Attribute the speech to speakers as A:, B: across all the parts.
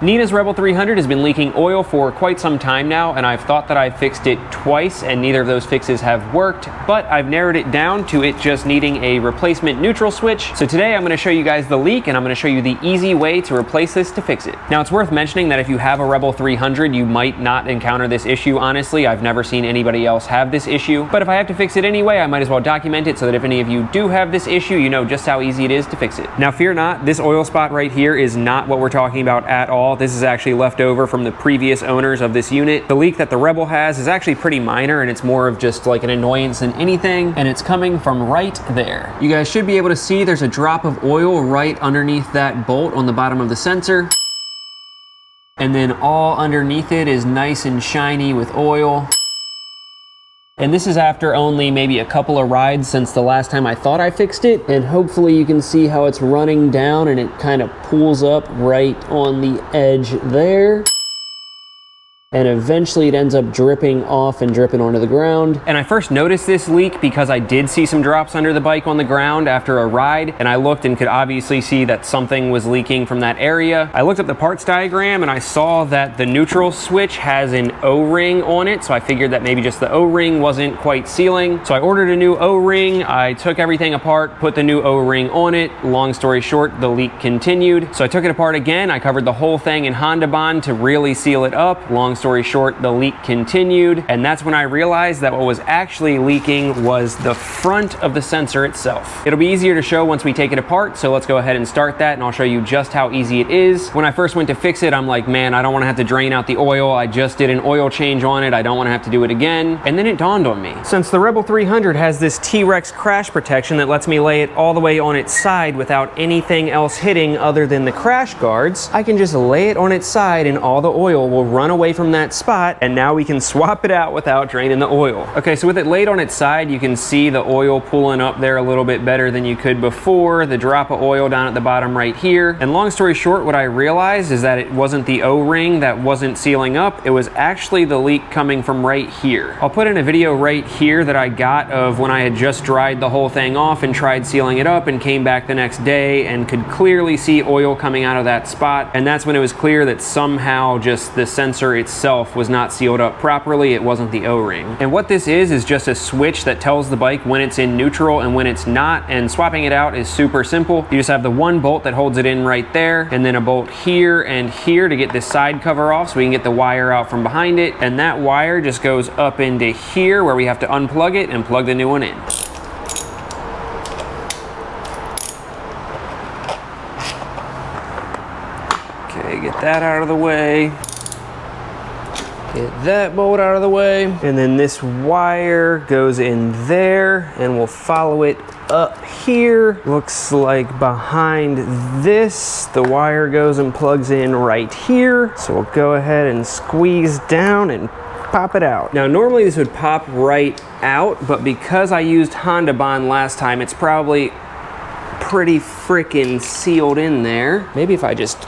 A: Nina's Rebel 300 has been leaking oil for quite some time now, and I've thought that I've fixed it twice, and neither of those fixes have worked, but I've narrowed it down to it just needing a replacement neutral switch. So today I'm going to show you guys the leak, and I'm going to show you the easy way to replace this to fix it. Now, it's worth mentioning that if you have a Rebel 300, you might not encounter this issue, honestly. I've never seen anybody else have this issue, but if I have to fix it anyway, I might as well document it so that if any of you do have this issue, you know just how easy it is to fix it. Now, fear not, this oil spot right here is not what we're talking about at all. This is actually left over from the previous owners of this unit. The leak that the Rebel has is actually pretty minor, and it's more of just like an annoyance than anything, and it's coming from right there. You guys should be able to see there's a drop of oil right underneath that bolt on the bottom of the sensor. And then all underneath it is nice and shiny with oil. And this is after only maybe a couple of rides since the last time I thought I fixed it. And hopefully you can see how it's running down and it kind of pulls up right on the edge there. And eventually it ends up dripping off and dripping onto the ground. And I first noticed this leak because I did see some drops under the bike on the ground after a ride, and I looked and could obviously see that something was leaking from that area. I looked up the parts diagram and I saw that the neutral switch has an O-ring on it, so I figured that maybe just the O-ring wasn't quite sealing. So I ordered a new O-ring, I took everything apart, put the new O-ring on it. Long story short, the leak continued. So I took it apart again, I covered the whole thing in Hondabond to really seal it up. Long story short, the leak continued, and that's when I realized that what was actually leaking was the front of the sensor itself. It'll be easier to show once we take it apart, so let's go ahead and start that, and I'll show you just how easy it is. When I first went to fix it, I'm like, man, I don't want to have to drain out the oil. I just did an oil change on it. I don't want to have to do it again. And then it dawned on me. Since the Rebel 300 has this T-Rex crash protection that lets me lay it all the way on its side without anything else hitting other than the crash guards, I can just lay it on its side and all the oil will run away from that spot, and now we can swap it out without draining the oil. Okay, so with it laid on its side, you can see the oil pulling up there a little bit better than you could before, the drop of oil down at the bottom right here. And long story short, what I realized is that it wasn't the O-ring that wasn't sealing up, it was actually the leak coming from right here. I'll put in a video right here that I got of when I had just dried the whole thing off and tried sealing it up and came back the next day and could clearly see oil coming out of that spot. And that's when it was clear that somehow just the sensor itself was not sealed up properly. It wasn't the O-ring. And what this is just a switch that tells the bike when it's in neutral and when it's not, and swapping it out is super simple. You just have the one bolt that holds it in right there, and then a bolt here and here to get this side cover off so we can get the wire out from behind it, and that wire just goes up into here where we have to unplug it and plug the new one in. Okay, get that out of the way. Get that bolt out of the way, and then this wire goes in there, and we'll follow it up here. Looks like behind this, the wire goes and plugs in right here. So we'll go ahead and squeeze down and pop it out. Now, normally this would pop right out, but because I used Hondabond last time, it's probably pretty freaking sealed in there. Maybe if I just...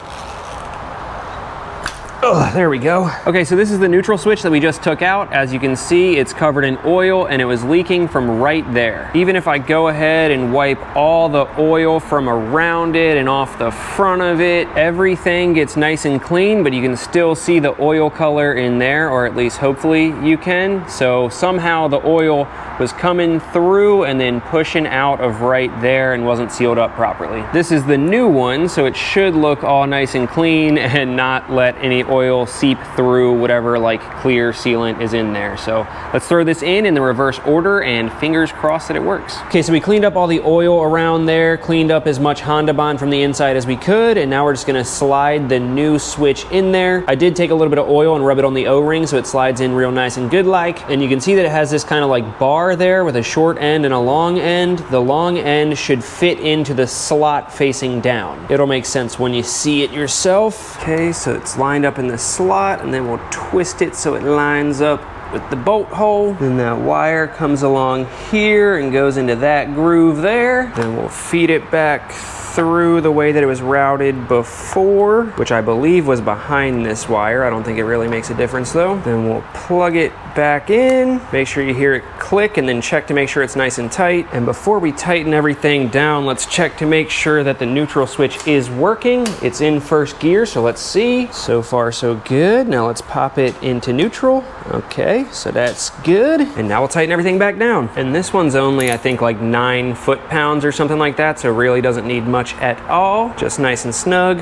A: Oh, there we go. Okay, so this is the neutral switch that we just took out. As you can see, it's covered in oil and it was leaking from right there. Even if I go ahead and wipe all the oil from around it and off the front of it, everything gets nice and clean, but you can still see the oil color in there, or at least hopefully you can. So somehow the oil was coming through and then pushing out of right there and wasn't sealed up properly. This is the new one, so it should look all nice and clean and not let any oil seep through whatever like clear sealant is in there. So let's throw this in the reverse order and fingers crossed that it works. Okay, so we cleaned up all the oil around there, cleaned up as much Hondabond from the inside as we could, and now we're just gonna slide the new switch in there. I did take a little bit of oil and rub it on the O-ring so it slides in real nice and good like, and you can see that it has this kind of like bar there with a short end and a long end. The long end should fit into the slot facing down. It'll make sense when you see it yourself. Okay, so it's lined up in the slot, and then we'll twist it so it lines up with the bolt hole. Then that wire comes along here and goes into that groove there. Then we'll feed it back through the way that it was routed before, which I believe was behind this wire. I don't think it really makes a difference though. Then we'll plug it back in, make sure you hear it click, and then check to make sure it's nice and tight. And before we tighten everything down, let's check to make sure that the neutral switch is working. It's in first gear, so let's see. So far so good. Now let's pop it into neutral. Okay, so that's good. And now we'll tighten everything back down. And this one's only, I think, like 9 foot-pounds or something like that, so really doesn't need much at all. Just nice and snug.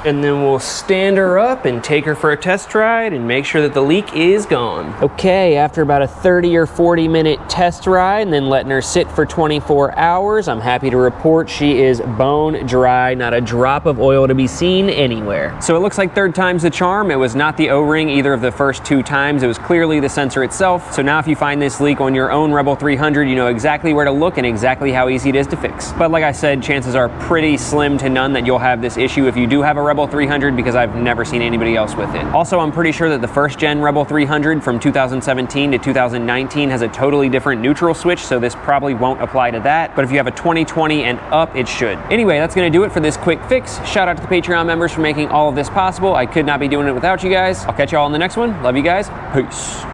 A: And then we'll stand her up and take her for a test ride and make sure that the leak is gone. Okay, after about a 30 or 40 minute test ride and then letting her sit for 24 hours, I'm happy to report she is bone dry, not a drop of oil to be seen anywhere. So it looks like third time's the charm. It was not the O-ring either of the first 2 times. It was clearly the sensor itself. So now if you find this leak on your own Rebel 300, you know exactly where to look and exactly how easy it is to fix. But like I said, chances are pretty slim to none that you'll have this issue if you do have a Rebel 300, because I've never seen anybody else with it. Also, I'm pretty sure that the first gen Rebel 300 from 2017 to 2019 has a totally different neutral switch, so this probably won't apply to that. But if you have a 2020 and up, it should. Anyway, that's gonna do it for this quick fix. Shout out to the Patreon members for making all of this possible. I could not be doing it without you guys. I'll catch you all in the next one. Love you guys. Peace.